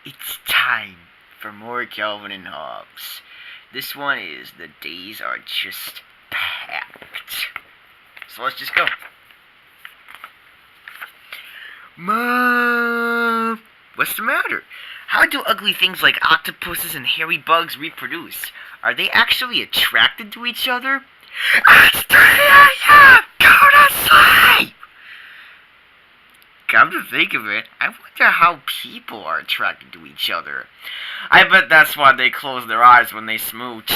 It's time for more Calvin and Hobbes. This one is The Days Are Just Packed. So let's just go. Mom! What's the matter? How do ugly things like octopuses and hairy bugs reproduce? Are they actually attracted to each other? It's 3 a.m. Go to sleep! Come to think of it, I wonder how people are attracted to each other. I bet that's why they close their eyes when they smooch.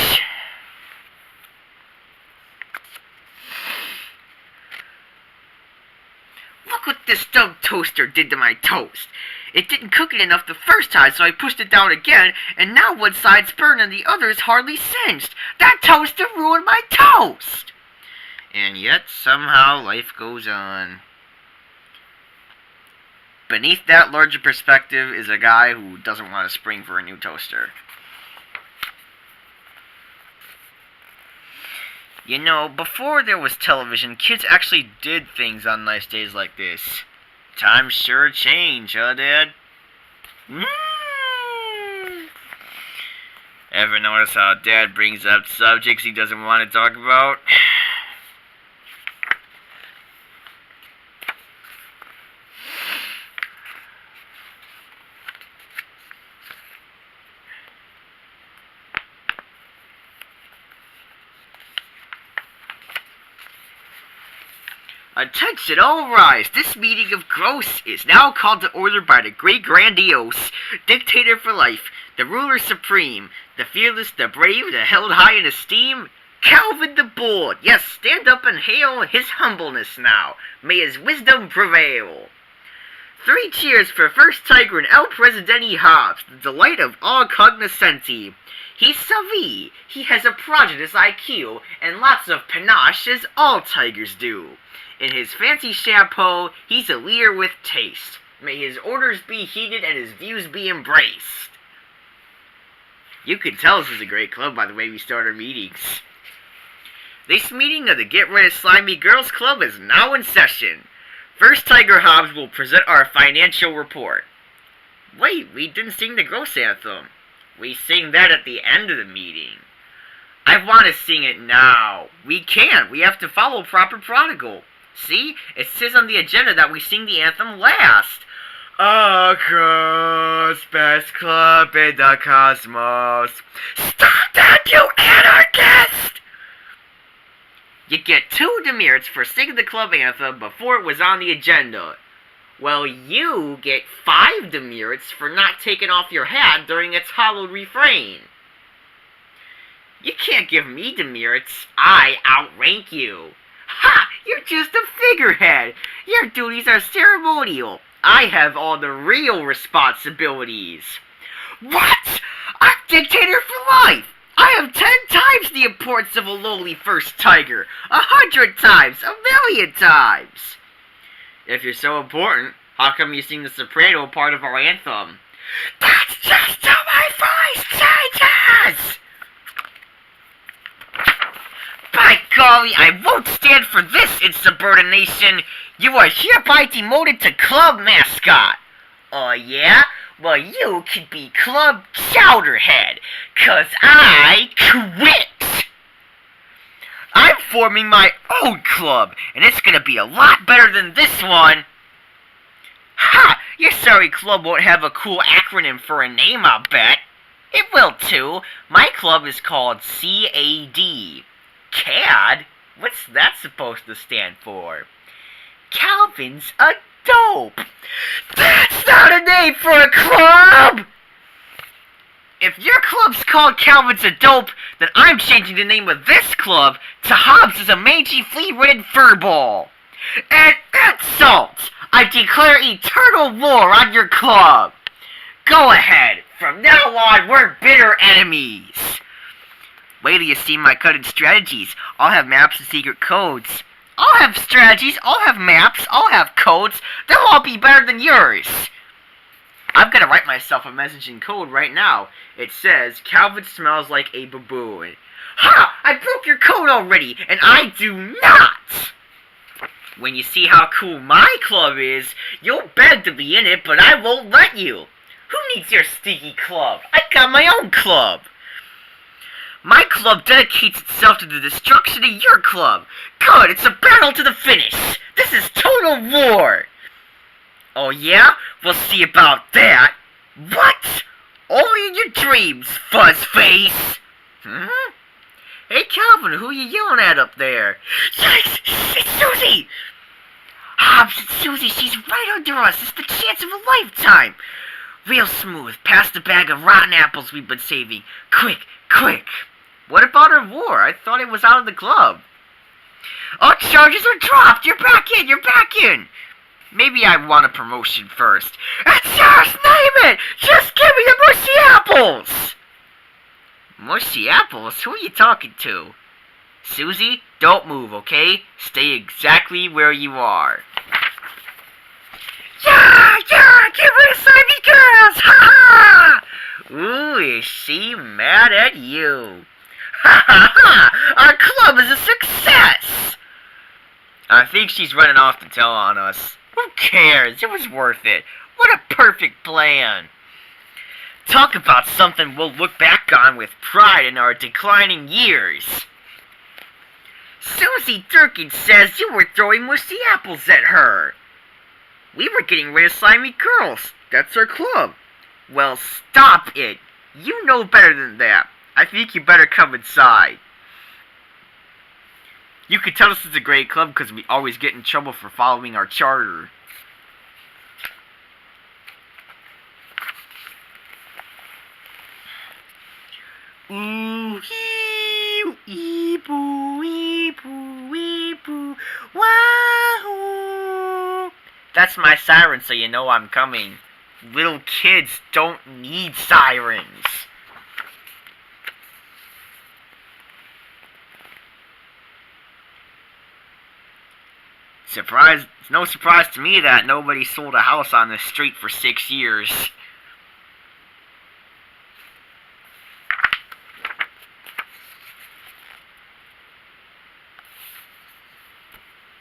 Look what this dumb toaster did to my toast. It didn't cook it enough the first time, so I pushed it down again, and now one side's burned and the other's hardly singed. That toaster ruined my toast! And yet, somehow, life goes on. Beneath that larger perspective is a guy who doesn't want to spring for a new toaster. You know, before there was television, kids actually did things on nice days like this. Times sure change, huh, Dad? Ever notice how Dad brings up subjects he doesn't want to talk about? Attention, all rise! This meeting of gross is now called to order by the great grandiose, dictator for life, the ruler supreme, the fearless, the brave, the held high in esteem, Calvin the Bold. Yes, stand up and hail his humbleness now. May his wisdom prevail. 3 cheers for First Tiger and El Presidente Hobbes, the delight of all cognoscenti. He's savvy, he has a prodigious IQ, and lots of panache as all tigers do. In his fancy chapeau, he's a leader with taste. May his orders be heeded and his views be embraced. You can tell this is a great club by the way we start our meetings. This meeting of the Get Rid of Slimy Girls Club is now in session. First Tiger Hobbes will present our financial report. Wait, we didn't sing the gross anthem. We sing that at the end of the meeting. I want to sing it now. We can't. We have to follow proper protocol. See? It says on the agenda that we sing the anthem last. Across best club in the cosmos. Stop that, you anarchist! You get 2 demerits for singing the club anthem before it was on the agenda. Well, you get 5 demerits for not taking off your hat during its hallowed refrain. You can't give me demerits. I outrank you. Ha! You're just a figurehead. Your duties are ceremonial. I have all the real responsibilities. What? I'm dictator for life. I have 10 times the importance of a lowly first tiger. 100 times. 1,000,000 times. If you're so important, how come you sing the soprano part of our anthem? That's just how my voice changes! By golly, I won't stand for this insubordination! You are hereby demoted to club mascot! Oh yeah? Well, you could be club chowderhead, 'cause I quit! I'm forming my own club, and it's gonna be a lot better than this one! Ha! Your sorry club won't have a cool acronym for a name, I'll bet. It will too. My club is called CAD. CAD? What's that supposed to stand for? Calvin's a dope. That's not a name for a club! If your club's called Calvin's a dope, then I'm changing the name of this club to Hobbes is a mangy flea-ridden furball. An insult! I declare eternal war on your club. Go ahead. From now on, we're bitter enemies. Wait till you see my cutting strategies. I'll have maps and secret codes. I'll have strategies, I'll have maps, I'll have codes. They'll all be better than yours. I'm gonna write myself a message in code right now. It says, Calvin smells like a baboon. Ha! I broke your code already, and I do not! When you see how cool my club is, you'll beg to be in it, but I won't let you. Who needs your stinky club? I got my own club. My club dedicates itself to the destruction of your club. Good, it's a battle to the finish. This is total war. Oh yeah? We'll see about that. What? Only in your dreams, fuzzface. Hey Calvin, who you yelling at up there? Yikes! It's Susie! Hobbs, it's Susie. She's right under us. It's the chance of a lifetime. Real smooth. Pass the bag of rotten apples we've been saving. Quick, quick. What about her war? I thought it was out of the club. Oh, charges are dropped. You're back in. You're back in. Maybe I want a promotion first. It's yours. Name it. Just give me the mushy apples. Mushy apples? Who are you talking to? Susie, don't move, okay? Stay exactly where you are. Yeah! Get rid of slimy girls! Ha ha! Ooh, is she mad at you? Ha ha ha! Our club is a success! I think she's running off to tell on us. Who cares? It was worth it. What a perfect plan. Talk about something we'll look back on with pride in our declining years. Susie Durkin says you were throwing mushy apples at her. We were getting rid of slimy girls. That's our club. Well, stop it. You know better than that. I think you better come inside. You could tell this is a great club because we always get in trouble for following our charter. Ooh, hee, ee, boo, ee, boo, ee, boo, wahoo. That's my siren, so you know I'm coming. Little kids don't need sirens. Surprise! It's no surprise to me that nobody sold a house on this street for 6 years.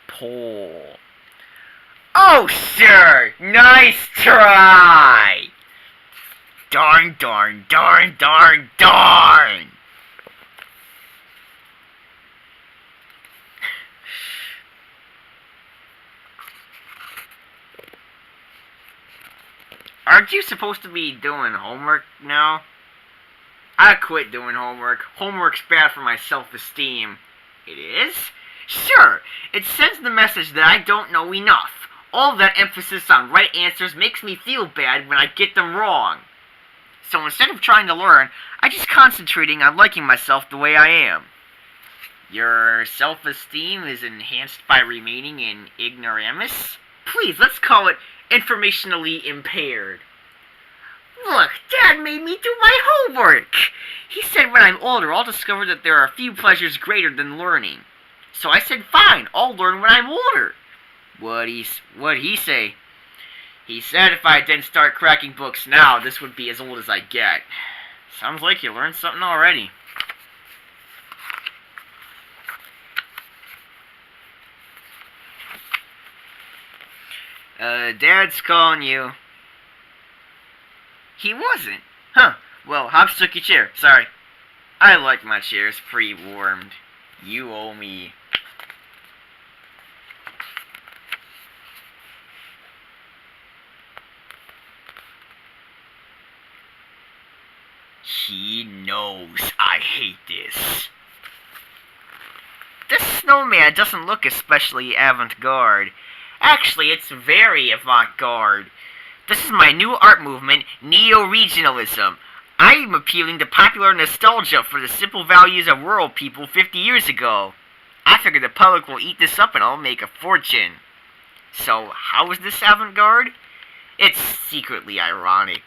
Pole. Oh, sure! Nice try! Darn, darn, darn, darn, darn! Aren't you supposed to be doing homework now? I quit doing homework. Homework's bad for my self-esteem. It is? Sure, it sends the message that I don't know enough. All that emphasis on right answers makes me feel bad when I get them wrong. So instead of trying to learn, I just concentrating on liking myself the way I am. Your self-esteem is enhanced by remaining in ignoramus? Please, let's call it informationally impaired. Look, Dad made me do my homework! He said when I'm older, I'll discover that there are few pleasures greater than learning. So I said, fine, I'll learn when I'm older. What'd he say? He said if I didn't start cracking books now, this would be as old as I get. Sounds like you learned something already. Dad's calling you. He wasn't. Huh. Well, Hobbs took your chair. Sorry. I like my chairs pre-warmed. You owe me. He knows I hate this. This snowman doesn't look especially avant-garde. Actually, it's very avant-garde. This is my new art movement, neo-regionalism. I am appealing to popular nostalgia for the simple values of rural people 50 years ago. I figure the public will eat this up and I'll make a fortune. So, how is this avant-garde? It's secretly ironic.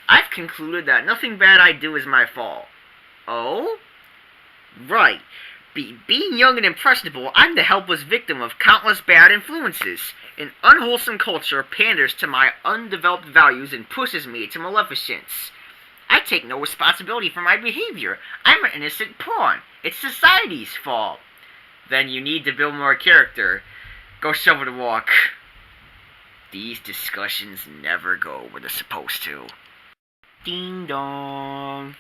I've concluded that nothing bad I do is my fault. Oh? Right. Being young and impressionable, I'm the helpless victim of countless bad influences. An unwholesome culture panders to my undeveloped values and pushes me to maleficence. I take no responsibility for my behavior. I'm an innocent pawn. It's society's fault. Then you need to build more character. Go shovel the walk. These discussions never go where they're supposed to. Ding dong.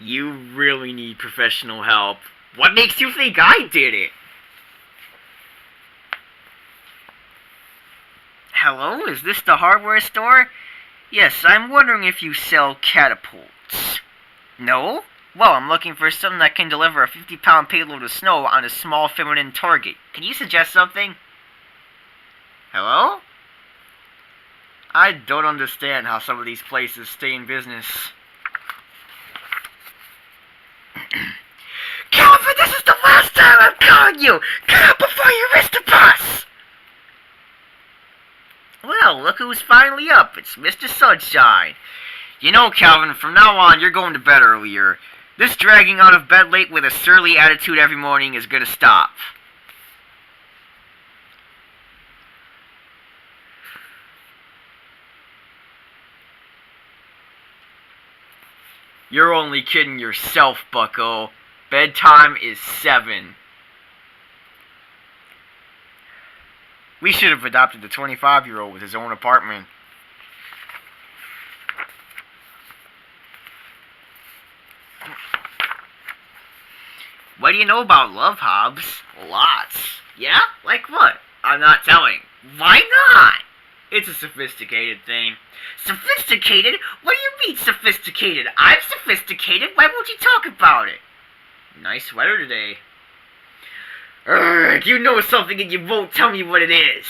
You really need professional help. What makes you think I did it? Hello, is this the hardware store? Yes, I'm wondering if you sell catapults. No? Well, I'm looking for something that can deliver a 50-pound payload of snow on a small feminine target. Can you suggest something? Hello? I don't understand how some of these places stay in business. Calvin, this is the last time I'm calling you! Get up before you miss the bus! Well, look who's finally up. It's Mr. Sunshine. You know, Calvin, from now on, you're going to bed earlier. This dragging out of bed late with a surly attitude every morning is gonna stop. You're only kidding yourself, bucko. Bedtime is 7. We should have adopted the 25-year-old with his own apartment. What do you know about love, Hobbs? Lots. Yeah? Like what? I'm not telling. Why not? It's a sophisticated thing. Sophisticated? What do you mean sophisticated? I'm sophisticated. Why won't you talk about it? Nice sweater today. You know something and you won't tell me what it is.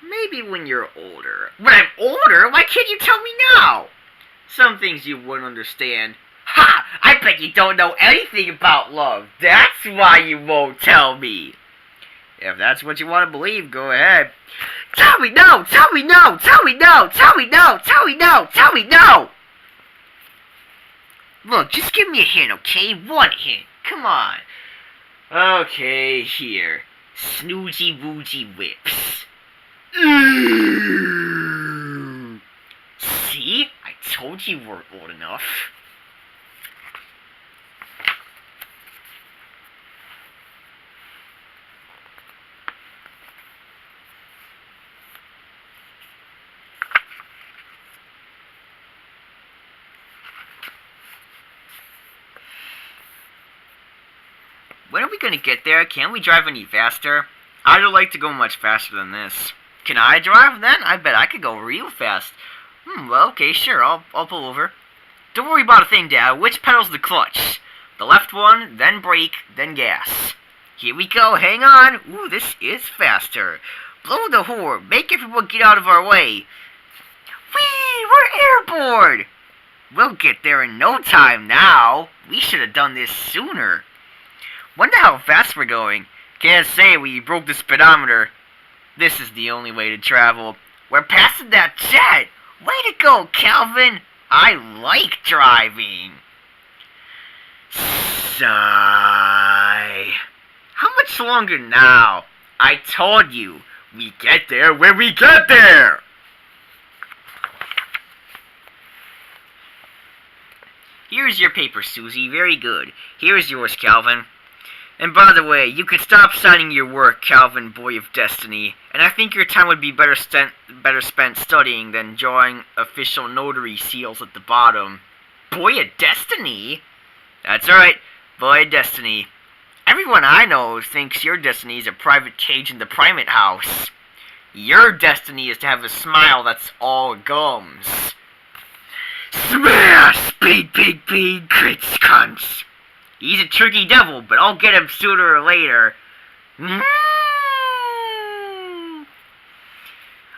Maybe when you're older. When I'm older? Why can't you tell me now? Some things you wouldn't understand. Ha! I bet you don't know anything about love. That's why you won't tell me. If that's what you want to believe, go ahead. Tell me no! Tell me no! Tell me no! Tell me no! Tell me no! Tell me no! Look, just give me a hint, okay? One hint. Come on. Okay, here. Snoozy Woozy Whips. See? I told you weren't old enough. When are we gonna get there? Can't we drive any faster? I'd like to go much faster than this. Can I drive then? I bet I could go real fast. Well, okay, sure, I'll pull over. Don't worry about a thing, Dad. Which pedal's the clutch? The left one, then brake, then gas. Here we go, hang on. Ooh, this is faster. Blow the horn, make everyone get out of our way. Whee, we're airborne! We'll get there in no time now. We should have done this sooner. Wonder how fast we're going. Can't say we broke the speedometer. This is the only way to travel. We're passing that jet. Way to go, Calvin. I like driving. Sigh. How much longer now? I told you. We get there when we get there. Here's your paper, Susie. Very good. Here's yours, Calvin. And by the way, you could stop signing your work, Calvin, Boy of Destiny, and I think your time would be better spent studying than drawing official notary seals at the bottom. Boy of Destiny? That's right, Boy of Destiny. Everyone I know thinks your destiny is a private cage in the primate house. Your destiny is to have a smile that's all gums. Smash! Speed, pig, pig, crits, cunts. He's a tricky devil, but I'll get him sooner or later.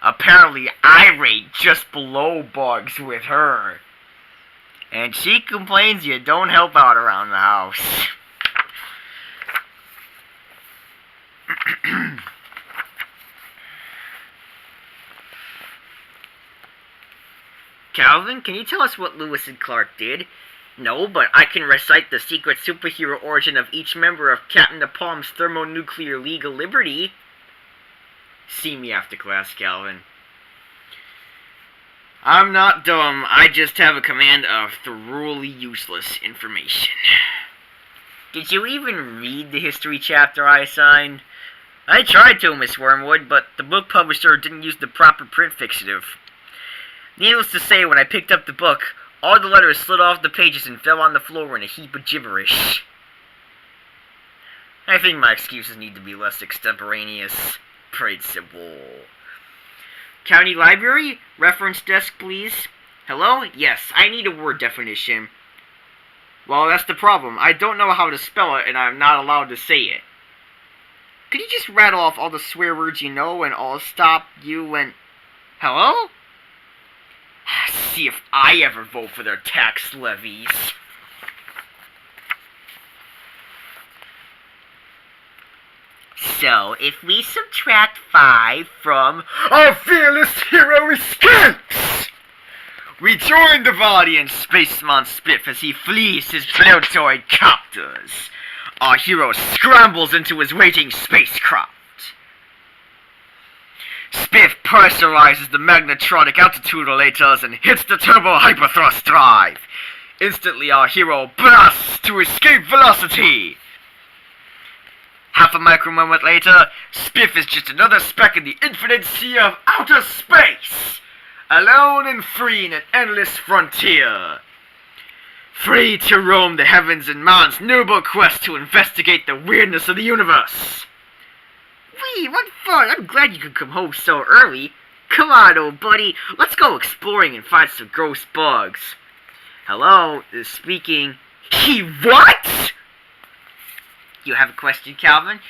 Apparently, I rate just below bugs with her. And she complains you don't help out around the house. Calvin, can you tell us what Lewis and Clark did? No, but I can recite the secret superhero origin of each member of Captain Napalm's Thermonuclear League of Liberty. See me after class, Calvin. I'm not dumb, I just have a command of thoroughly useless information. Did you even read the history chapter I assigned? I tried to, Miss Wormwood, but the book publisher didn't use the proper print fixative. Needless to say, when I picked up the book, all the letters slid off the pages and fell on the floor in a heap of gibberish. I think my excuses need to be less extemporaneous. Prayed Sybil. County Library? Reference desk, please. Hello? Yes, I need a word definition. Well, that's the problem. I don't know how to spell it, and I'm not allowed to say it. Could you just rattle off all the swear words you know, and I'll stop you and... Hello? See if I ever vote for their tax levies. So, if we subtract 5 from... Our fearless hero escapes! We join the valiant Spaceman Spiff as he flees his Plutoroid copters. Our hero scrambles into his waiting spacecraft. Spiff pressurizes the magnetronic altitudolators and hits the turbo hyperthrust drive. Instantly, our hero blasts to escape velocity. Half a micromoment later, Spiff is just another speck in the infinite sea of outer space, alone and free in an endless frontier. Free to roam the heavens in man's noble quest to investigate the weirdness of the universe. Wee, what fun! I'm glad you could come home so early. Come on, old buddy, let's go exploring and find some gross bugs. Hello, is speaking. He what? You have a question, Calvin?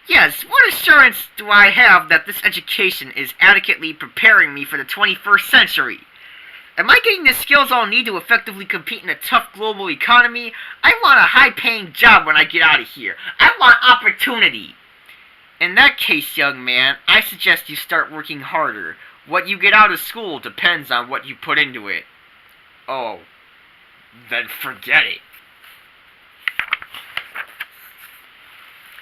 Yes, what assurance do I have that this education is adequately preparing me for the 21st century? Am I getting the skills I'll need to effectively compete in a tough global economy? I want a high-paying job when I get out of here. I want opportunity. In that case, young man, I suggest you start working harder. What you get out of school depends on what you put into it. Oh, then forget it.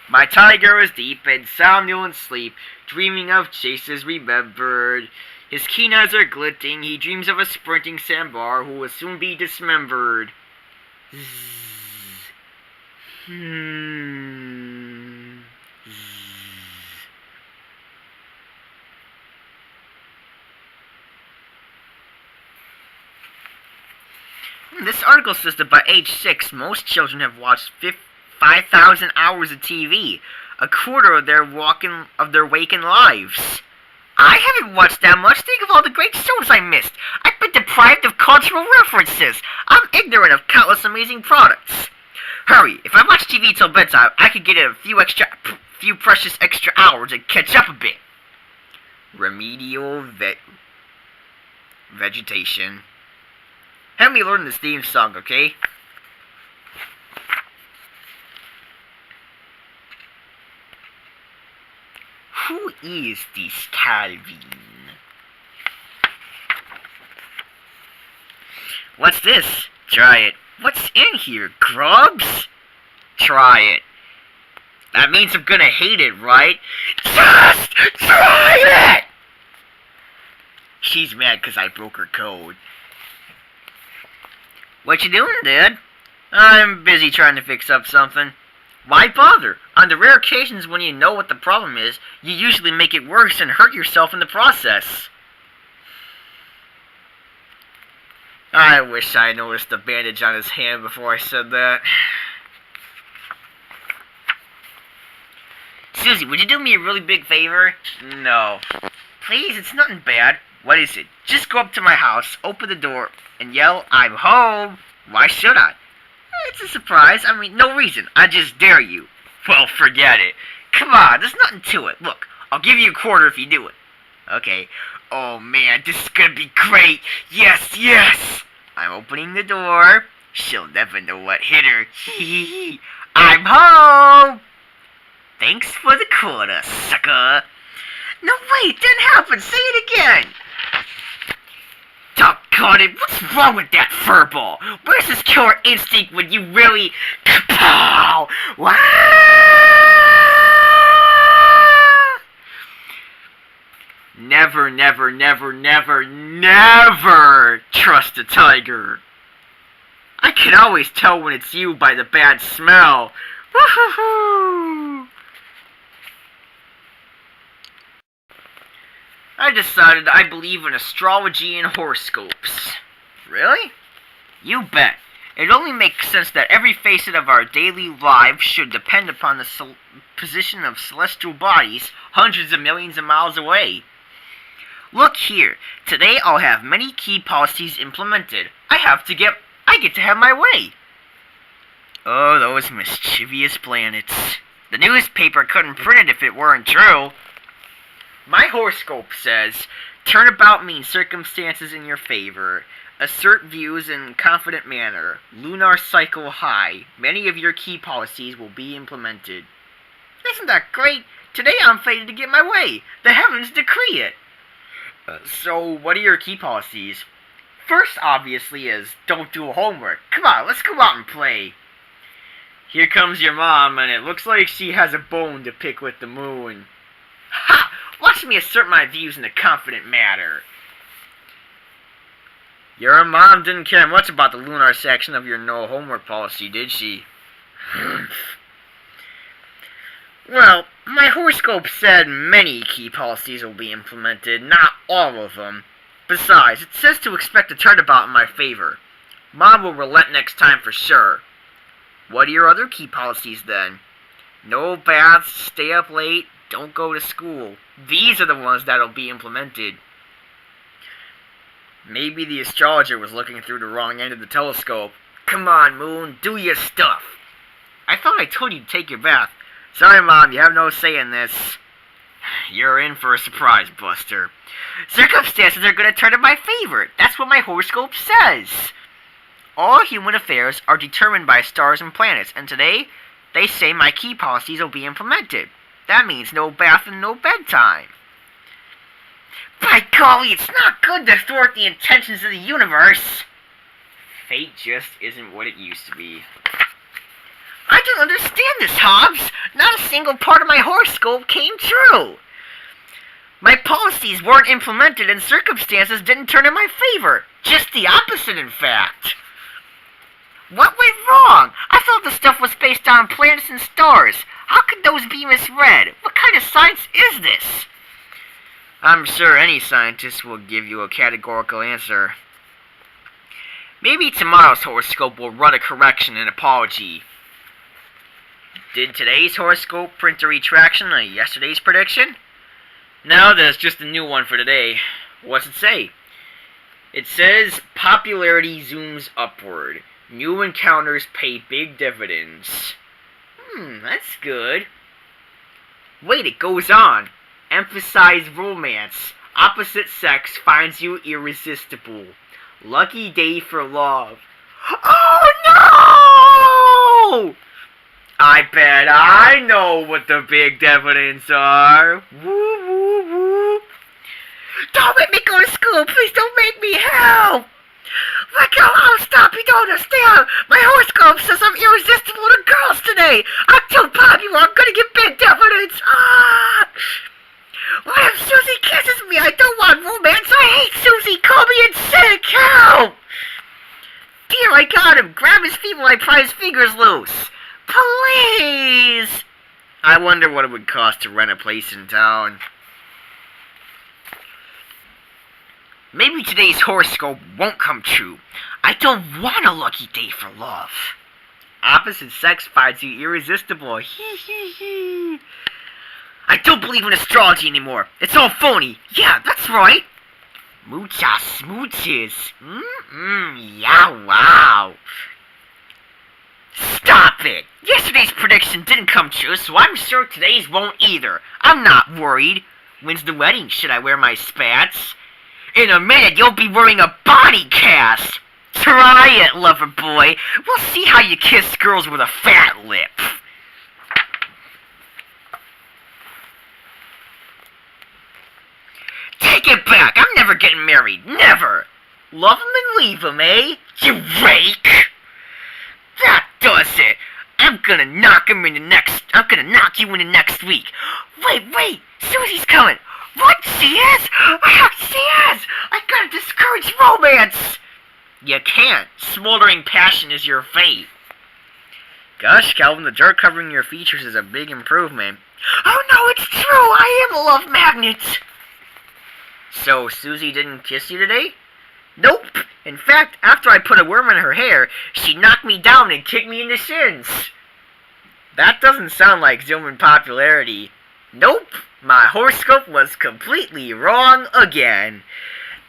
My tiger is deep and somnolent sleep, dreaming of chases remembered. His keen eyes are glinting, he dreams of a sprinting sandbar who will soon be dismembered. Zzz. Zzz. This article says that by age 6, most children have watched 5,000 hours of TV, a quarter of their waking lives. I haven't watched that much. Think of all the great shows I missed. I've been deprived of cultural references. I'm ignorant of countless amazing products. Hurry, if I watch TV till bedtime, I could get a few precious extra hours and catch up a bit. Remedial vegetation. Help me learn this theme song, okay? Who is this Calvin? What's this? Try it. What's in here? Grubs? Try it. That means I'm gonna hate it, right? Just try it! She's mad because I broke her code. What you doing, Dad? I'm busy trying to fix up something. Why bother? On the rare occasions when you know what the problem is, you usually make it worse and hurt yourself in the process. I wish I noticed the bandage on his hand before I said that. Susie, would you do me a really big favor? No. Please, it's nothing bad. What is it? Just go up to my house, open the door, and yell, "I'm home." Why should I? It's a surprise. I mean, no reason. I just dare you. Well, forget it. Come on, there's nothing to it. Look, I'll give you a quarter if you do it. Okay. Oh, man, this is gonna be great. Yes, yes. I'm opening the door. She'll never know what hit her. I'm home. Thanks for the quarter, sucker. No, wait, didn't happen. Say it again. Doggone it, what's wrong with that furball? Where's his killer instinct when you really... Kapow! Wah! Never, never, never, never, never trust a tiger. I can always tell when it's you by the bad smell. Woo-hoo-hoo! I decided I believe in astrology and horoscopes. Really? You bet. It only makes sense that every facet of our daily lives should depend upon the position of celestial bodies hundreds of millions of miles away. Look here. Today I'll have many key policies implemented. I get to have my way. Oh, those mischievous planets. The newspaper couldn't print it if it weren't true. My horoscope says, turnabout means circumstances in your favor. Assert views in confident manner. Lunar cycle high. Many of your key policies will be implemented. Isn't that great? Today I'm fated to get my way. The heavens decree it. So, what are your key policies? First, obviously, is don't do homework. Come on, let's go out and play. Here comes your mom, and it looks like she has a bone to pick with the moon. Ha! Watch me assert my views in a confident manner. Your mom didn't care much about the lunar section of your no homework policy, did she? Well, my horoscope said many key policies will be implemented, not all of them. Besides, it says to expect a turnabout in my favor. Mom will relent next time for sure. What are your other key policies then? No baths, stay up late, don't go to school. These are the ones that'll be implemented. Maybe the astrologer was looking through the wrong end of the telescope. Come on, Moon, do your stuff. I thought I told you to take your bath. Sorry, Mom, you have no say in this. You're in for a surprise, Buster. Circumstances are going to turn in my favor. That's what my horoscope says. All human affairs are determined by stars and planets, and today, they say my key policies will be implemented. That means no bath and no bedtime. By golly, it's not good to thwart the intentions of the universe. Fate just isn't what it used to be. I don't understand this, Hobbs. Not a single part of my horoscope came true. My policies weren't implemented and circumstances didn't turn in my favor. Just the opposite, in fact. What went wrong? I thought the stuff was based on planets and stars. How could those be misread? What kind of science is this? I'm sure any scientist will give you a categorical answer. Maybe tomorrow's horoscope will run a correction and apology. Did today's horoscope print a retraction of yesterday's prediction? No, there's just a new one for today. What's it say? It says, popularity zooms upward. New encounters pay big dividends. That's good. Wait, it goes on. Emphasize romance. Opposite sex finds you irresistible. Lucky day for love. Oh no! I bet I know what the big dividends are. Woo woo woo. Don't make me go to school. Please don't make me help. Let go. I'll stop. You don't understand. My horoscope says I'm irresistible to girls today. I'm too popular. I'm gonna get big dividends. What if Susie kisses me? I don't want romance. I hate Susie. Call me in sick. Help! Dear, I got him. Grab his feet while I pry his fingers loose. Please! I wonder what it would cost to rent a place in town. Maybe today's horoscope won't come true. I don't want a lucky day for love. Opposite sex finds you irresistible. Hee hee hee. I don't believe in astrology anymore. It's all phony. Yeah, that's right. Muchas smooches. Yeah, wow. Stop it! Yesterday's prediction didn't come true, so I'm sure today's won't either. I'm not worried. When's the wedding? Should I wear my spats? In a minute, you'll be wearing a body cast. Try it, lover boy. We'll see how you kiss girls with a fat lip. Take it back. I'm never getting married. Never. Love him and leave him, eh? You rake. That does it. I'm gonna knock you in the next week. Wait. Susie's coming. What? She is? She is! I gotta discourage romance! You can't. Smoldering passion is your fate. Gosh, Calvin, the dirt covering your features is a big improvement. Oh no, it's true! I am a love magnet! So Susie didn't kiss you today? Nope. In fact, after I put a worm in her hair, she knocked me down and kicked me in the shins. That doesn't sound like Zillman popularity. Nope. My horoscope was completely wrong again.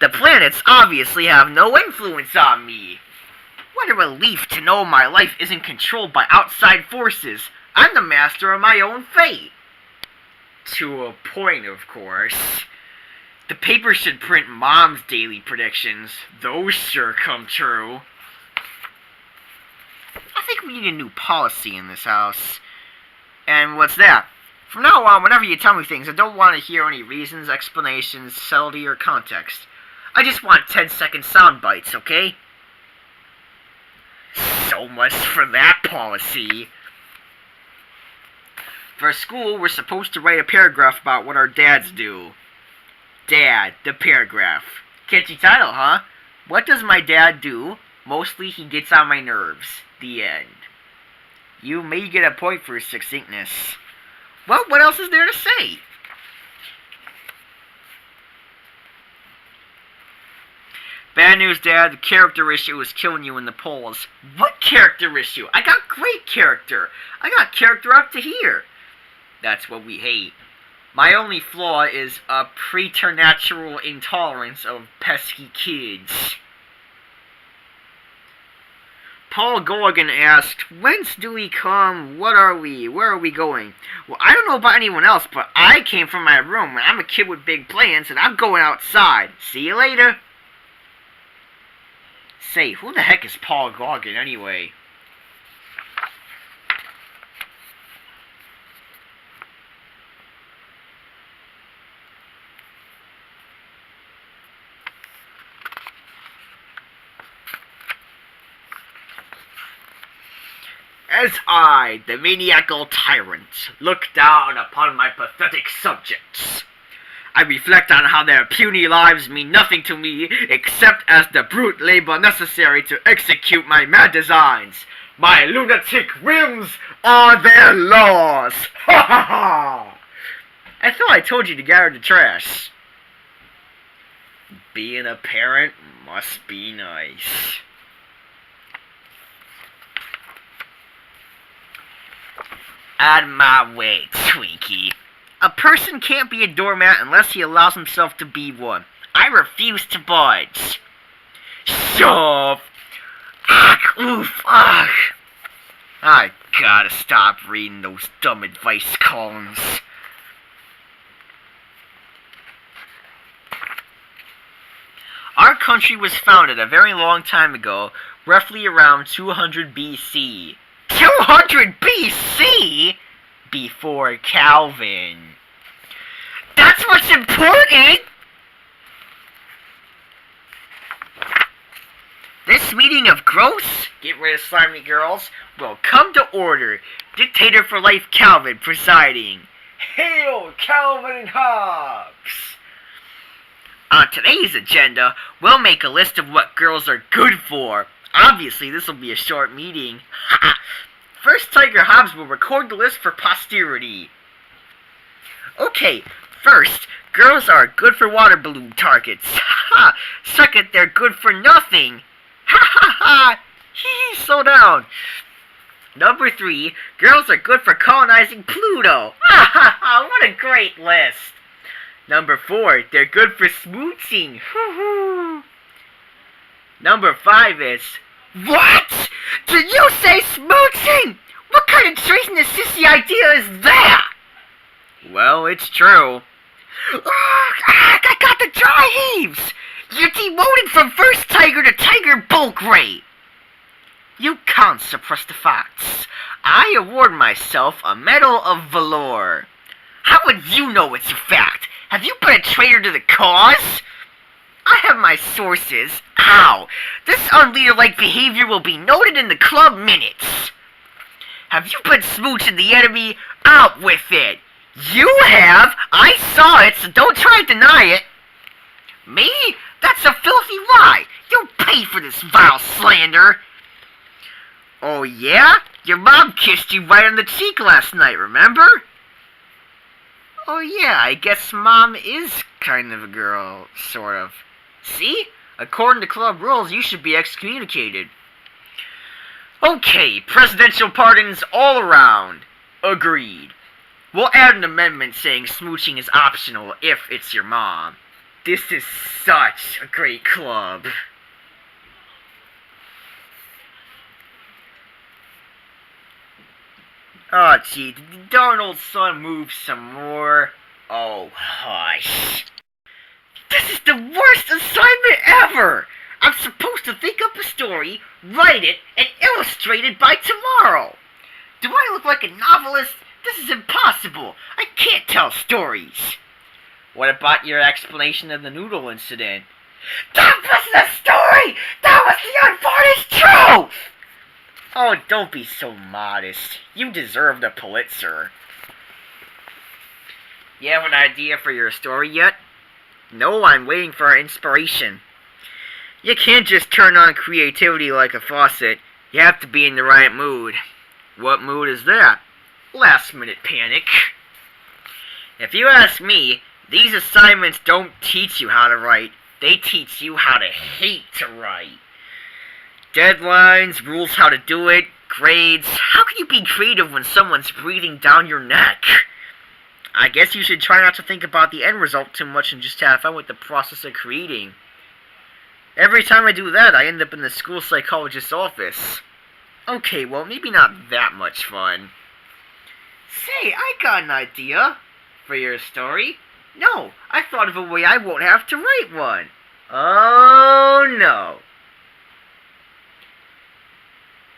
The planets obviously have no influence on me. What a relief to know my life isn't controlled by outside forces. I'm the master of my own fate. To a point, of course. The paper should print Mom's daily predictions. Those sure come true. I think we need a new policy in this house. And what's that? From now on, whenever you tell me things, I don't want to hear any reasons, explanations, subtlety, or context. I just want 10-second sound bites, okay? So much for that policy. For school, we're supposed to write a paragraph about what our dads do. Dad, the paragraph. Catchy title, huh? What does my dad do? Mostly he gets on my nerves. The end. You may get a point for succinctness. Well, what else is there to say? Bad news, Dad. The character issue is killing you in the polls. What character issue? I got great character. I got character up to here. That's what we hate. My only flaw is a preternatural intolerance of pesky kids. Paul Gorgon asked, whence do we come? What are we? Where are we going? Well, I don't know about anyone else, but I came from my room, and I'm a kid with big plans, and I'm going outside. See you later. Say, who the heck is Paul Gorgon anyway? As I, the maniacal tyrant, look down upon my pathetic subjects, I reflect on how their puny lives mean nothing to me except as the brute labor necessary to execute my mad designs. My lunatic whims are their laws. Ha ha ha! I thought I told you to gather the trash. Being a parent must be nice. Out of my way, Twinkie. A person can't be a doormat unless he allows himself to be one. I refuse to budge. Shove. Oof. I gotta stop reading those dumb advice columns. Our country was founded a very long time ago, roughly around 200 BC. 200 BC? Before Calvin. That's what's important! This meeting of gross, get rid of slimy girls, will come to order. Dictator for life Calvin presiding. Hail Calvin and Hobbes! On today's agenda, we'll make a list of what girls are good for. Obviously, this will be a short meeting. First, Tiger Hobbs will record the list for posterity. Okay, first, girls are good for water balloon targets. Ha! Second, they're good for nothing. Ha ha ha! Hee, slow down. Number 3, girls are good for colonizing Pluto. Ha ha ha! What a great list. Number 4, they're good for smooching. Hoo hoo. Number 5 is... What? Did you say smooching? What kind of treasonous sissy idea is that? Well, it's true. I got the dry heaves! You're demoted from first tiger to tiger bulk rate. You can't suppress the facts. I award myself a Medal of Valor. How would you know it's a fact? Have you been a traitor to the cause? I have my sources. Ow! This unleader-like behavior will be noted in the club minutes. Have you been smooching the enemy? Out with it! You have! I saw it, so don't try to deny it. Me? That's a filthy lie! You'll pay for this vile slander! Oh yeah? Your mom kissed you right on the cheek last night, remember? Oh yeah, I guess Mom is kind of a girl, sort of. See? According to club rules, you should be excommunicated. Okay, presidential pardons all around. Agreed. We'll add an amendment saying smooching is optional if it's your mom. This is such a great club. Oh, gee, did the darn old son move some more? Oh, hush. This is the worst assignment ever! I'm supposed to think up a story, write it, and illustrate it by tomorrow. Do I look like a novelist? This is impossible. I can't tell stories. What about your explanation of the noodle incident? That wasn't a story! That was the unvarnished truth! Oh, don't be so modest. You deserve the Pulitzer. You have an idea for your story yet? No, I'm waiting for inspiration. You can't just turn on creativity like a faucet. You have to be in the right mood. What mood is that? Last minute panic. If you ask me, these assignments don't teach you how to write. They teach you how to hate to write. Deadlines, rules how to do it, grades. How can you be creative when someone's breathing down your neck? I guess you should try not to think about the end result too much and just have fun with the process of creating. Every time I do that, I end up in the school psychologist's office. Okay, well, maybe not that much fun. Say, I got an idea for your story. No, I thought of a way I won't have to write one. Oh, no.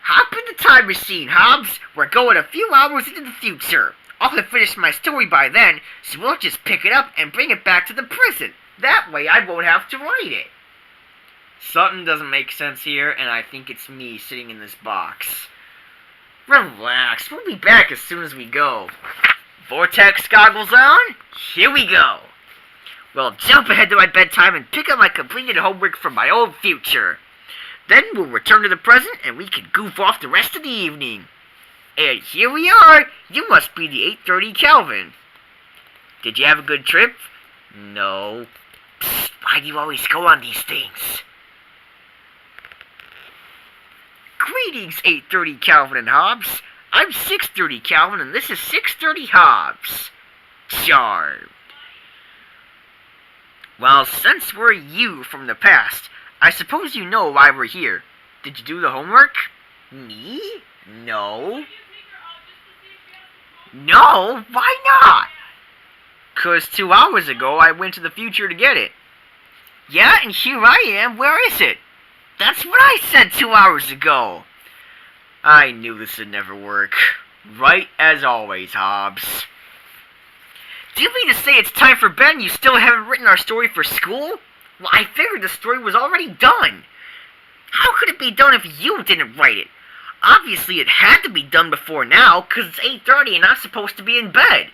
Hop in the time machine, Hobbs. We're going a few hours into the future. I'll have finished my story by then, so we'll just pick it up and bring it back to the present. That way I won't have to write it. Something doesn't make sense here, and I think it's me sitting in this box. Relax, we'll be back as soon as we go. Vortex goggles on? Here we go. We'll jump ahead to my bedtime and pick up my completed homework from my old future. Then we'll return to the present and we can goof off the rest of the evening. And here we are. You must be the 8:30 Calvin. Did you have a good trip? No. Psst, why do you always go on these things? Greetings, 8:30 Calvin and Hobbs. I'm 6:30 Calvin and this is 6:30 Hobbs. Charmed. Well, since we're you from the past, I suppose you know why we're here. Did you do the homework? Me? No. No? Why not? 'Cause 2 hours ago I went to the future to get it. Yeah, and here I am. Where is it? That's what I said 2 hours ago. I knew this would never work. Right as always, Hobbs. Do you mean to say it's time for bed and you still haven't written our story for school? Well, I figured the story was already done. How could it be done if you didn't write it? Obviously, it had to be done before now, 'cause it's 8:30 and I'm supposed to be in bed.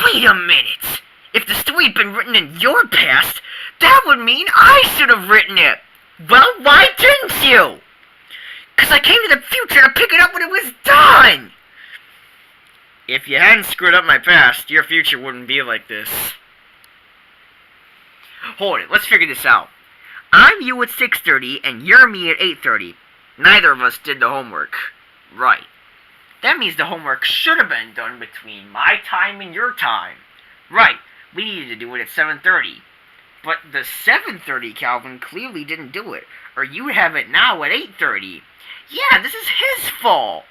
Wait a minute. If the story had been written in your past, that would mean I should have written it. Well, why didn't you? 'Cause I came to the future to pick it up when it was done. If you hadn't screwed up my past, your future wouldn't be like this. Hold it, let's figure this out. I'm you at 6:30 and you're me at 8:30. Neither of us did the homework. Right. That means the homework should have been done between my time and your time. Right, we needed to do it at 7:30. But the 7:30 Calvin clearly didn't do it, or you have it now at 8:30. Yeah, this is his fault.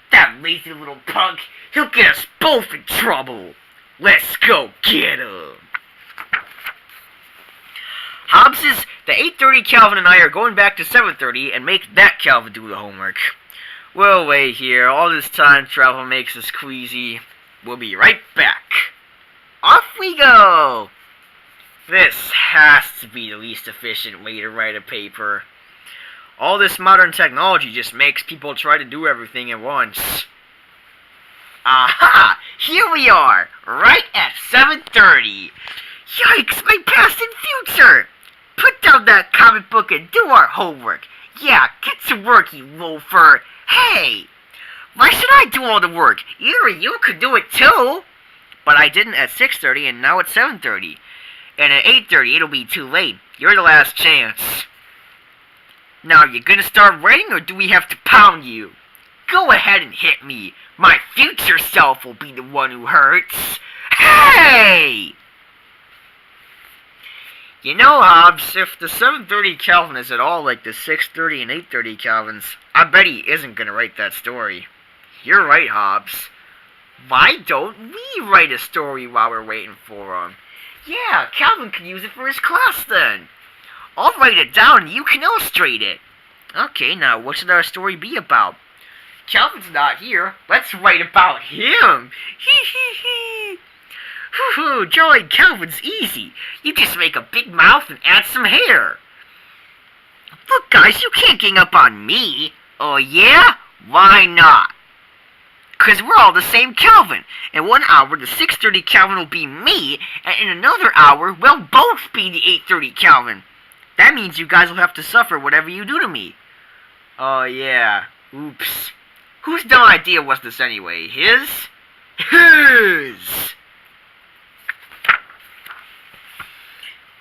That lazy little punk, he'll get us both in trouble. Let's go get him. Hobbs says the 8:30 Calvin and I are going back to 7:30 and make that Calvin do the homework. We'll wait here. All this time travel makes us queasy. We'll be right back. Off we go. This has to be the least efficient way to write a paper. All this modern technology just makes people try to do everything at once. Aha! Here we are, right at 7:30. Yikes, my past and future! Put down that comic book and do our homework. Yeah, get to work, you loafer. Hey! Why should I do all the work? Either of you could do it too. but I didn't at 6:30, and now it's 7:30. And at 8:30, it'll be too late. You're the last chance. Now, you gonna start writing, or do we have to pound you? Go ahead and hit me. My future self will be the one who hurts. Hey! You know, Hobbs, if the 7:30 Calvin is at all like the 6:30 and 8:30 Calvins, I bet he isn't gonna write that story. You're right, Hobbs. Why don't we write a story while we're waiting for him? Yeah, Calvin can use it for his class then. I'll write it down and you can illustrate it. Okay, now what should our story be about? Calvin's not here. Let's write about him. Hee hee hee. Hoo-hoo, drawing Calvin's easy. You just make a big mouth and add some hair. Look, guys, you can't gang up on me. Oh, yeah? Why not? Because we're all the same Calvin. In 1 hour, the 6:30 Calvin will be me, and in another hour, we'll both be the 8:30 Calvin. That means you guys will have to suffer whatever you do to me. Oh, yeah. Oops. Whose dumb idea was this anyway? His? His!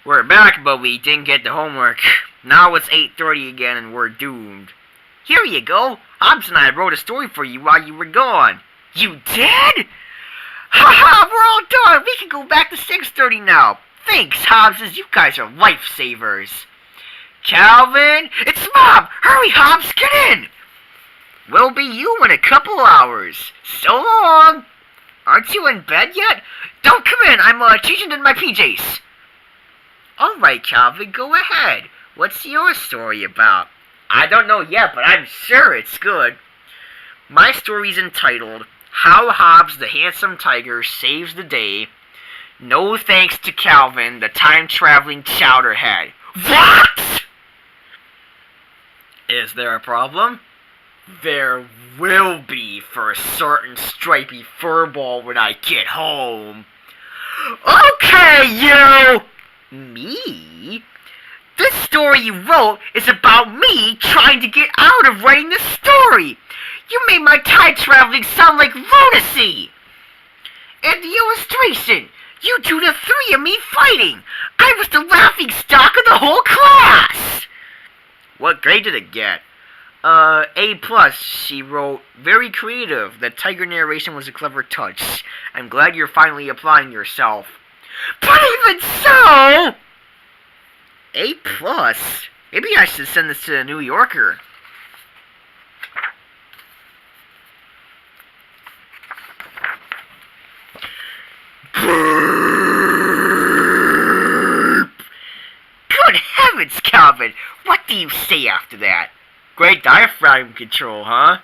We're back, but we didn't get the homework. Now it's 8:30 again and we're doomed. Here you go. Hobbs and I wrote a story for you while you were gone. You did? Haha, we're all done. We can go back to 6:30 now. Thanks, Hobbs, you guys are lifesavers. Calvin, it's Mom. Hurry, Hobbs, get in. We'll be you in a couple hours. So long. Aren't you in bed yet? Don't come in. I'm changing in my PJs. Alright, Calvin, go ahead. What's your story about? I don't know yet, but I'm sure it's good. My story's entitled, How Hobbs the Handsome Tiger Saves the Day. No thanks to Calvin, the time-traveling chowderhead. What? Is there a problem? There will be for a certain stripy furball when I get home. Okay, you! Me? This story you wrote is about me trying to get out of writing this story. You made my time traveling sound like lunacy. And the illustration, you drew the three of me fighting. I was the laughing stock of the whole class. What grade did it get? A+, she wrote. Very creative. The tiger narration was a clever touch. I'm glad you're finally applying yourself. But even so! A+? Maybe I should send this to the New Yorker. Good heavens, Calvin! What do you say after that? Great diaphragm control, huh?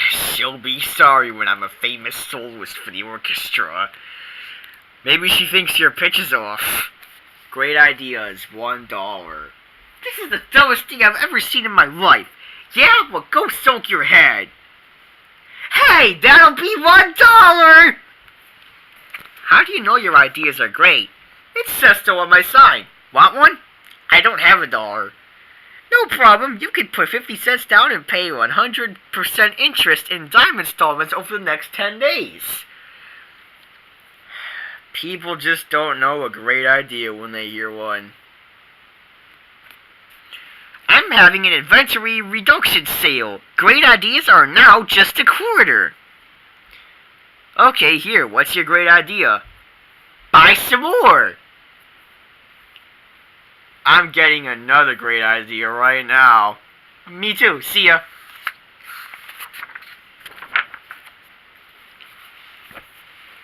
She'll be sorry when I'm a famous soloist for the orchestra. Maybe she thinks your pitch is off. Great idea is $1. This is the dumbest thing I've ever seen in my life. Yeah? Well, go soak your head. Hey, that'll be $1! How do you know your ideas are great? It says so on my sign. Want one? I don't have $1. No problem. You can put 50 cents down and pay 100% interest in dime installments over the next 10 days. People just don't know a great idea when they hear one. I'm having an inventory reduction sale. Great ideas are now just $0.25. Okay, here, what's your great idea? Buy some more! I'm getting another great idea right now. Me too, see ya.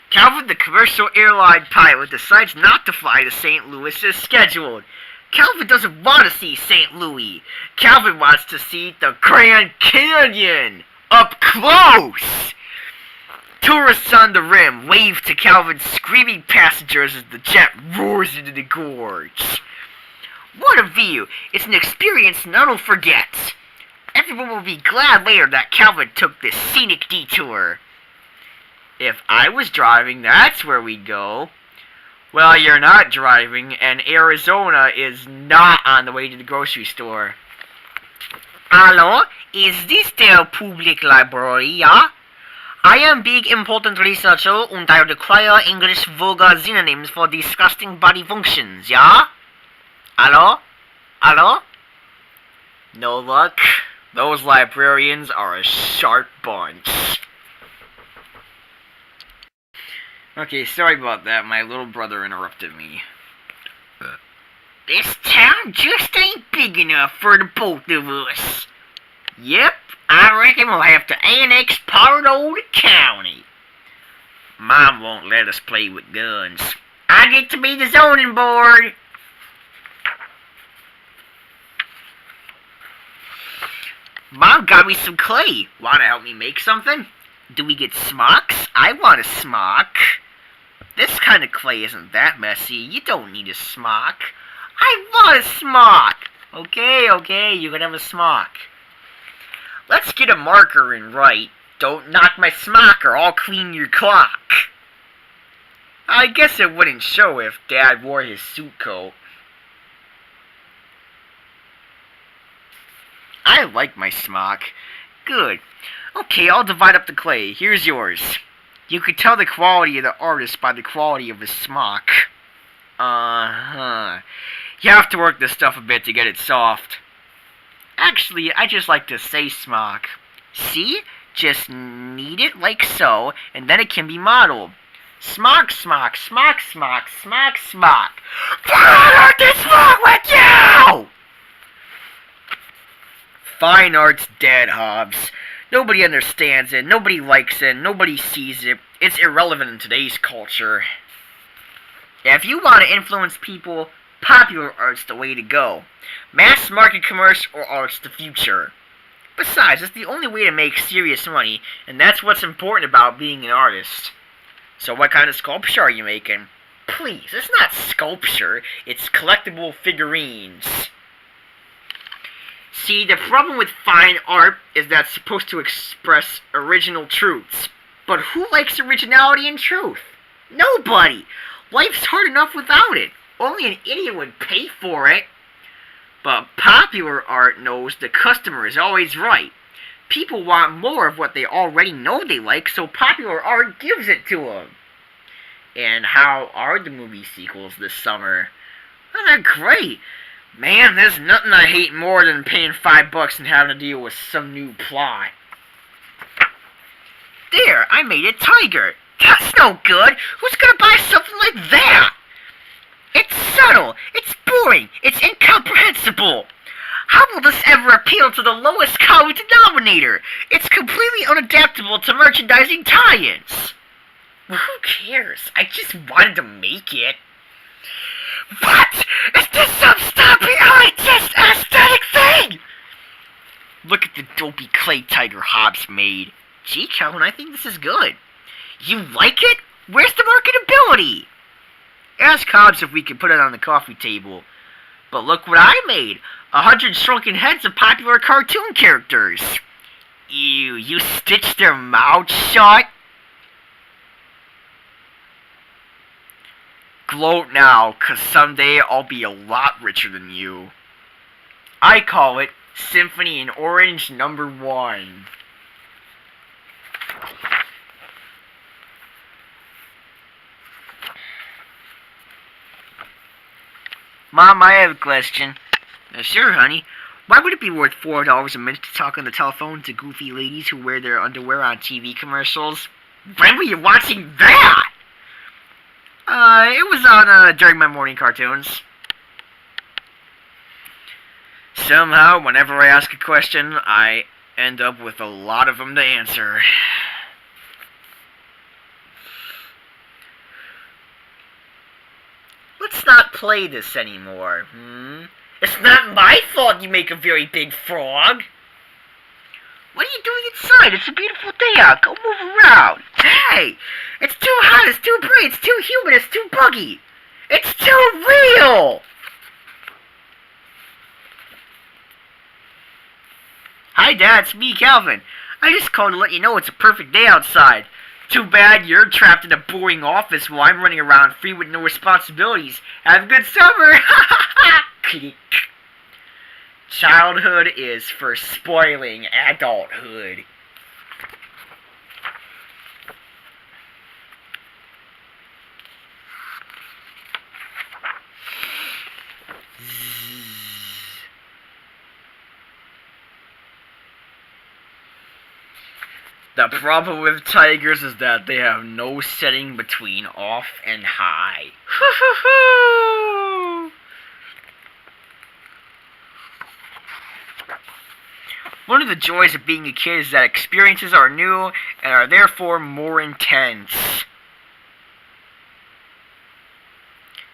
Calvin, the commercial airline pilot, decides not to fly to St. Louis as scheduled. Calvin doesn't want to see St. Louis. Calvin wants to see the Grand Canyon up close. Tourists on the rim wave to Calvin's screaming passengers as the jet roars into the gorge. What a view! It's an experience none will forget. Everyone will be glad later that Calvin took this scenic detour. If I was driving, that's where we'd go. Well, you're not driving, and Arizona is not on the way to the grocery store. Hello? Is this the public library, yeah? I am big important researcher and I require English vulgar synonyms for disgusting body functions, yeah? Hello? Hello? No luck. Those librarians are a sharp bunch. Okay, sorry about that. My little brother interrupted me. This town just ain't big enough for the both of us. Yep, I reckon we'll have to annex part of the county. Mom won't let us play with guns. I get to be the zoning board. Mom got me some clay. Wanna help me make something? Do we get smocks? I want a smock. This kind of clay isn't that messy. You don't need a smock. I want a smock. Okay, you can have a smock. Let's get a marker and write, "Don't knock my smock or I'll clean your clock." I guess it wouldn't show if Dad wore his suit coat. I like my smock. Good. Okay, I'll divide up the clay. Here's yours. You could tell the quality of the artist by the quality of his smock. Uh-huh. You have to work this stuff a bit to get it soft. Actually, I just like to say smock. See? Just knead it like so, and then it can be modeled. Smock, smock, smock, smock, smock, smock. What is wrong with you? Fine art's dead, Hobbs. Nobody understands it, nobody likes it, nobody sees it. It's irrelevant in today's culture. If you want to influence people, popular art's the way to go. Mass market commerce or art's the future. Besides, it's the only way to make serious money, and that's what's important about being an artist. So what kind of sculpture are you making? Please, it's not sculpture, it's collectible figurines. See, the problem with fine art is that it's supposed to express original truths. But who likes originality and truth? Nobody! Life's hard enough without it. Only an idiot would pay for it. But popular art knows the customer is always right. People want more of what they already know they like, so popular art gives it to them. And how are the movie sequels this summer? Oh, they're great. Man, there's nothing I hate more than paying $5 and having to deal with some new plot. There, I made a tiger. That's no good. Who's gonna buy something like that? It's subtle. It's boring. It's incomprehensible. How will this ever appeal to the lowest common denominator? It's completely unadaptable to merchandising tie-ins. Well, who cares? I just wanted to make it. What? Is this some stopping artist aesthetic thing? Look at the dopey clay tiger Hobbs made. Gee, Calvin, I think this is good. You like it? Where's the marketability? Ask Hobbs if we can put it on the coffee table. But look what I made. 100 shrunken heads of popular cartoon characters. Ew, you stitched their mouths shut? Gloat now, 'cause someday I'll be a lot richer than you. I call it Symphony in Orange #1. Mom, I have a question. Sure, honey. Why would it be worth $4 a minute to talk on the telephone to goofy ladies who wear their underwear on TV commercials? When were you watching that? It was on, during my morning cartoons. Somehow, whenever I ask a question, I end up with a lot of them to answer. Let's not play this anymore, It's not my fault you make a very big frog. What are you doing inside? It's a beautiful day out. Go move around. Hey! It's too hot, it's too bright, it's too humid, it's too buggy. It's too real! Hi, Dad. It's me, Calvin. I just called to let you know it's a perfect day outside. Too bad you're trapped in a boring office while I'm running around free with no responsibilities. Have a good summer! Click. Childhood is for spoiling adulthood. The problem with tigers is that they have no setting between off and high. One of the joys of being a kid is that experiences are new and are therefore more intense.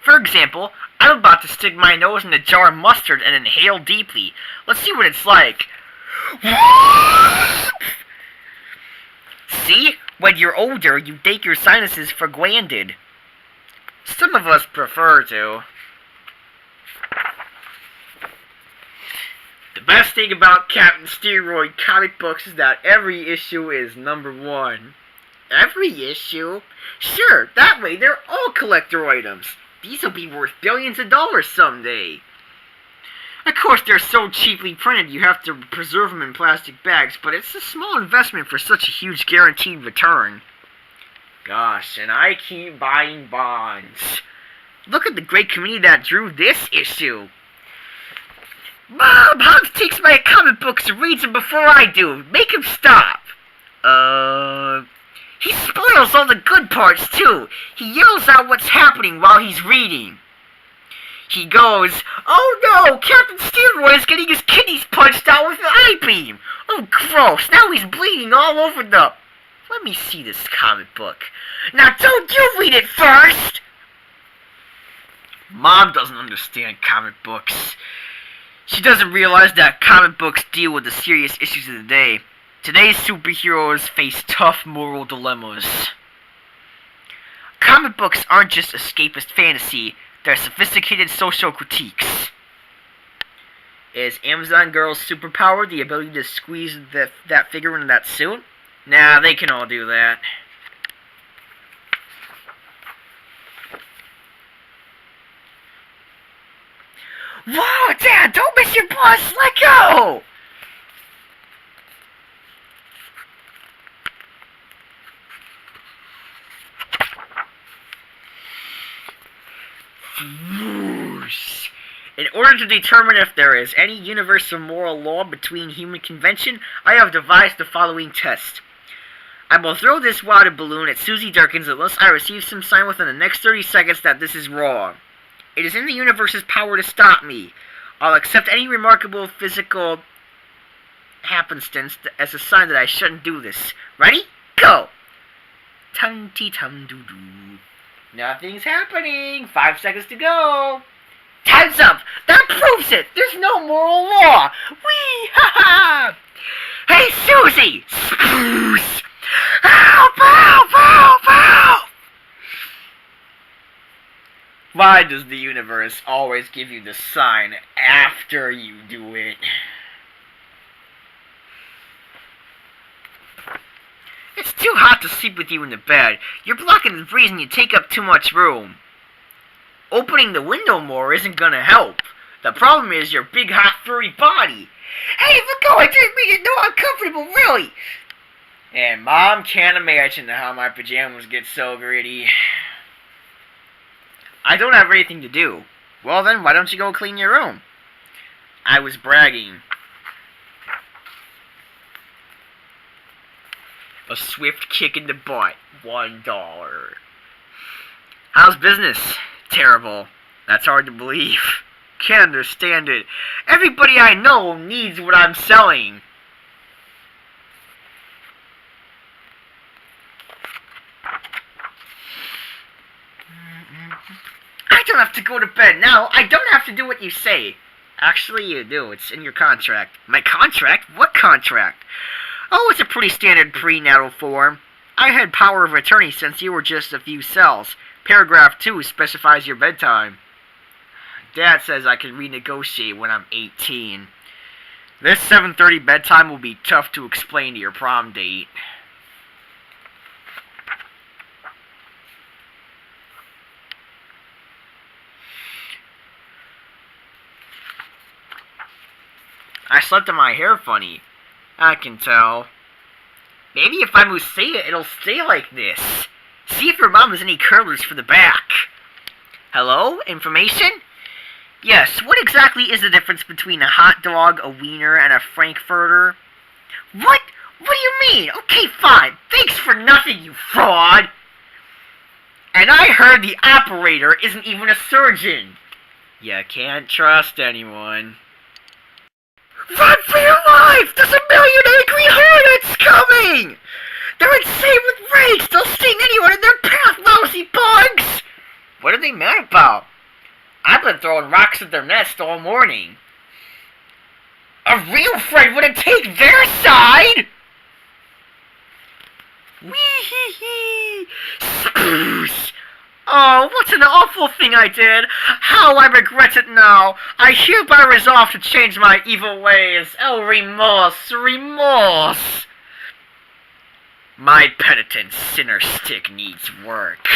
For example, I'm about to stick my nose in a jar of mustard and inhale deeply. Let's see what it's like. See? When you're older, you take your sinuses for granted. Some of us prefer to. The best thing about Captain Steroid comic books is that every issue is #1. Every issue? Sure, that way they're all collector items. These will be worth billions of dollars someday. Of course, they're so cheaply printed you have to preserve them in plastic bags, but it's a small investment for such a huge guaranteed return. Gosh, and I keep buying bonds. Look at the great community that drew this issue. Mom, Hans takes my comic books and reads them before I do. Make him stop. He spoils all the good parts, too. He yells out what's happening while he's reading. He goes, "Oh no, Captain Steroid is getting his kidneys punched out with an I-beam. Oh, gross, now he's bleeding all over the... Let me see this comic book. Now don't you read it first!" Mom doesn't understand comic books. She doesn't realize that comic books deal with the serious issues of the day. Today's superheroes face tough moral dilemmas. Comic books aren't just escapist fantasy, they're sophisticated social critiques. Is Amazon Girl's superpower the ability to squeeze that figure into that suit? Nah, they can all do that. Whoa, Dad, don't miss your bus! Let go! Whoosh. In order to determine if there is any universal moral law between human convention, I have devised the following test. I will throw this water balloon at Susie Durkins unless I receive some sign within the next 30 seconds that this is wrong. It is in the universe's power to stop me. I'll accept any remarkable physical happenstance as a sign that I shouldn't do this. Ready? Go! Tum-tee-tum-doo-doo. Nothing's happening. 5 seconds to go. Time's up. That proves it. There's no moral law. Whee! Ha-ha! Hey, Susie! Spruce! Help! Help! Help! Help! Why does the universe always give you the sign after you do it? It's too hot to sleep with you in the bed. You're blocking the breeze and you take up too much room. Opening the window more isn't gonna help. The problem is your big hot furry body. Hey, let go! I didn't mean it. No, I'm comfortable, really. And Mom can't imagine how my pajamas get so gritty. I don't have anything to do. Well then, why don't you go clean your room? I was bragging. A swift kick in the butt. $1. How's business? Terrible. That's hard to believe. Can't understand it. Everybody I know needs what I'm selling. I don't have to go to bed now. I don't have to do what you say. Actually, you do. It's in your contract. My contract? What contract? Oh, it's a pretty standard prenatal form. I had power of attorney since you were just a few cells. Paragraph 2 specifies your bedtime. Dad says I can renegotiate when I'm 18. This 7:30 bedtime will be tough to explain to your prom date. I slept in my hair funny. I can tell. Maybe if I mousse it, it'll stay like this. See if your mom has any curlers for the back. Hello? Information? Yes, what exactly is the difference between a hot dog, a wiener, and a frankfurter? What? What do you mean? Okay, fine. Thanks for nothing, you fraud. And I heard the operator isn't even a surgeon. You can't trust anyone. Run for your life! There's a million angry hornets coming! They're insane with rage! They'll sting anyone in their path, lousy bugs! What are they mad about? I've been throwing rocks at their nest all morning. A real friend wouldn't take their side! Wee-hee-hee! Spruce! Oh, what an awful thing I did! How I regret it now! I hereby resolve to change my evil ways! Oh, remorse, remorse! My penitent sinner stick needs work.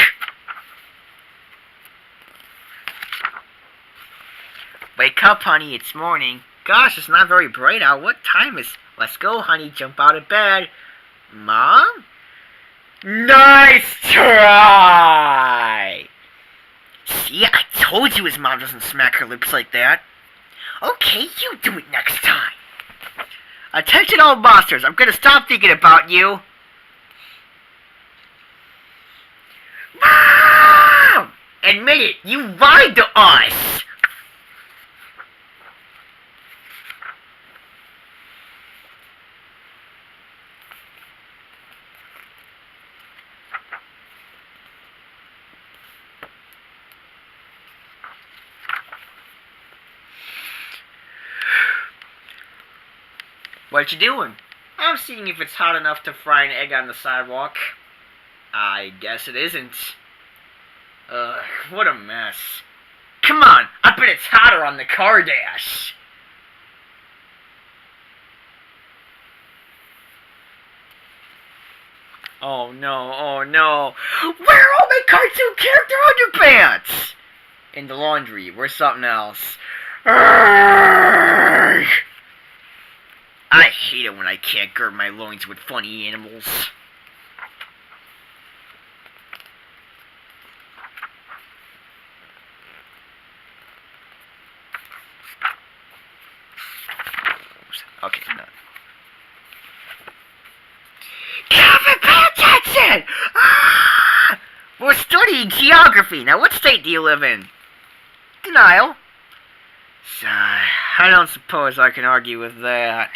Wake up, honey, it's morning. Gosh, it's not very bright out. What time is... Let's go, honey, jump out of bed. Mom? Nice try! See, I told you his mom doesn't smack her lips like that. Okay, you do it next time. Attention all monsters, I'm gonna stop thinking about you. Mom! Admit it, you lied to us! What you doing? I'm seeing if it's hot enough to fry an egg on the sidewalk. I guess it isn't. Ugh, what a mess. Come on, I bet it's hotter on the car dash. Oh no, oh no. Where are all my cartoon character underpants? In the laundry, or something else. Urgh. I hate it when I can't gird my loins with funny animals. Okay, no. Kevin, pay attention! Ah! We're studying geography. Now, what state do you live in? Denial. I don't suppose I can argue with that.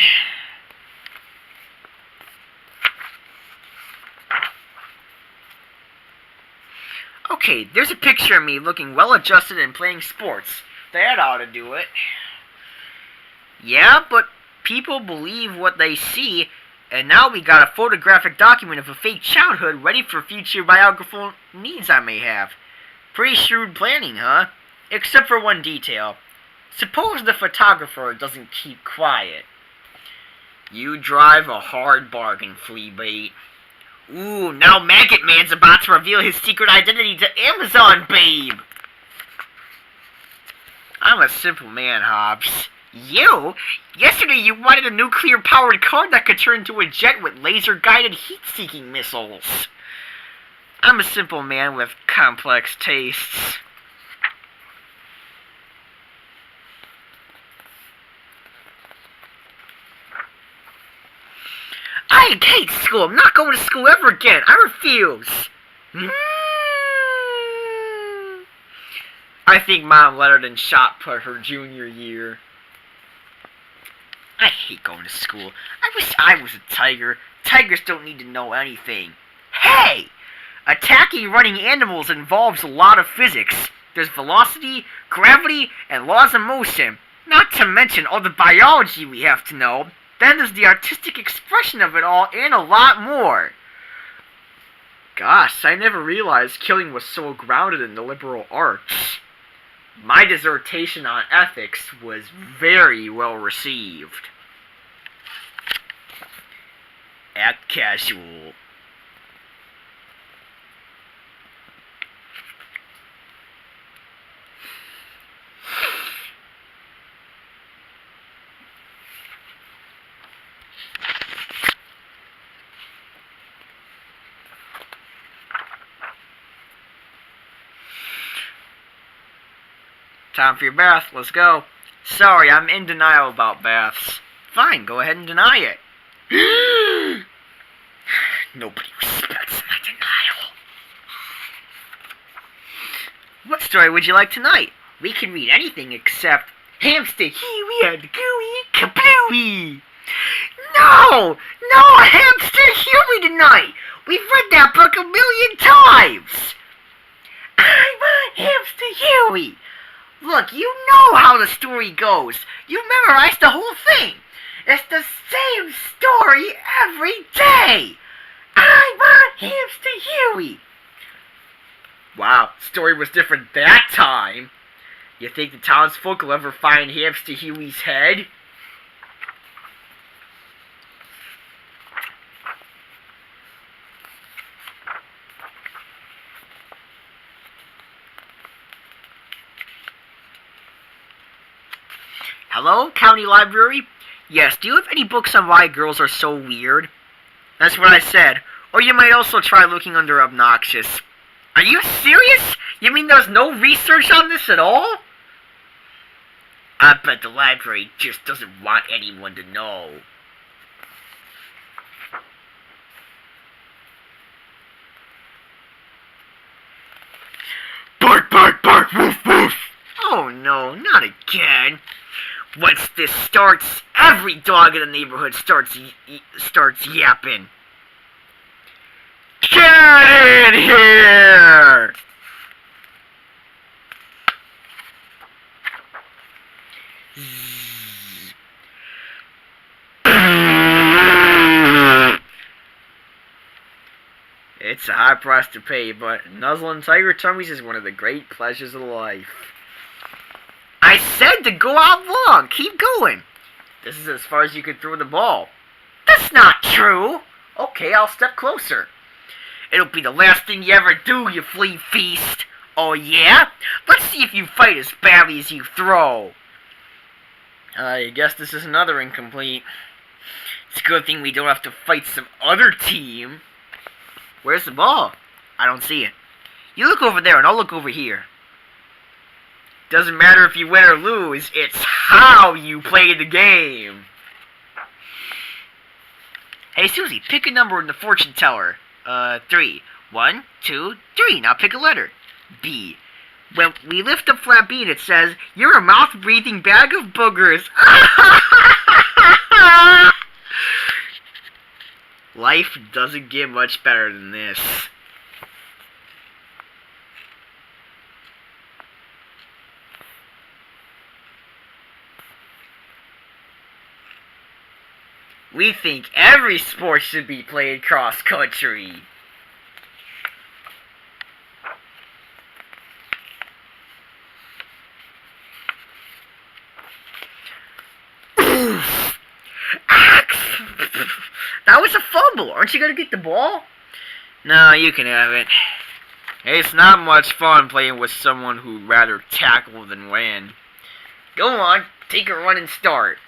Okay, there's a picture of me looking well-adjusted and playing sports. That ought to do it. Yeah, but people believe what they see, and now we got a photographic document of a fake childhood ready for future biographical needs I may have. Pretty shrewd planning, huh? Except for one detail. Suppose the photographer doesn't keep quiet. You drive a hard bargain, Fleabait. Ooh, now Maggot Man's about to reveal his secret identity to Amazon Babe! I'm a simple man, Hobbs. You? Yesterday you wanted a nuclear-powered car that could turn into a jet with laser-guided heat-seeking missiles. I'm a simple man with complex tastes. I hate school. I'm not going to school ever again. I refuse. I think Mom let her than shot put her junior year. I hate going to school. I wish I was a tiger. Tigers don't need to know anything. Hey! Attacking running animals involves a lot of physics. There's velocity, gravity, and laws of motion. Not to mention all the biology we have to know. Then there's the artistic expression of it all, and a lot more. Gosh, I never realized killing was so grounded in the liberal arts. My dissertation on ethics was very well received. Act casual. Time for your bath. Let's go. Sorry, I'm in denial about baths. Fine, go ahead and deny it. Nobody respects my denial. What story would you like tonight? We can read anything except Hamster Huey and Gooey Kablooey. No! No Hamster Huey tonight! We've read that book 1,000,000 times! I want Hamster Huey! Look, you know how the story goes. You memorized the whole thing. It's the same story every day. I want Hamster Huey. Wow, story was different that time. You think the townsfolk will ever find Hamster Huey's head? Hello, County Library? Yes, do you have any books on why girls are so weird? That's what I said. Or you might also try looking under obnoxious. Are you serious? You mean there's no research on this at all? I bet the library just doesn't want anyone to know. Bark, bark, bark, woof, woof! Oh no, not again. Once this starts, every dog in the neighborhood starts yapping. Get in here! It's a high price to pay, but nuzzling tiger tummies is one of the great pleasures of life. I said to go out long. Keep going. This is as far as you can throw the ball. That's not true. Okay, I'll step closer. It'll be the last thing you ever do, you flea feast. Oh yeah? Let's see if you fight as badly as you throw. I guess this is another incomplete. It's a good thing we don't have to fight some other team. Where's the ball? I don't see it. You look over there and I'll look over here. Doesn't matter if you win or lose, it's how you play the game. Hey Susie, pick a number in the fortune teller. 3. 1, 2, 3. Now pick a letter. B. When we lift up flat B and it says, you're a mouth-breathing bag of boogers. Life doesn't get much better than this. We think every sport should be played cross-country. That was a fumble. Aren't you going to get the ball? No, you can have it. It's not much fun playing with someone who'd rather tackle than win. Go on, take a run and start.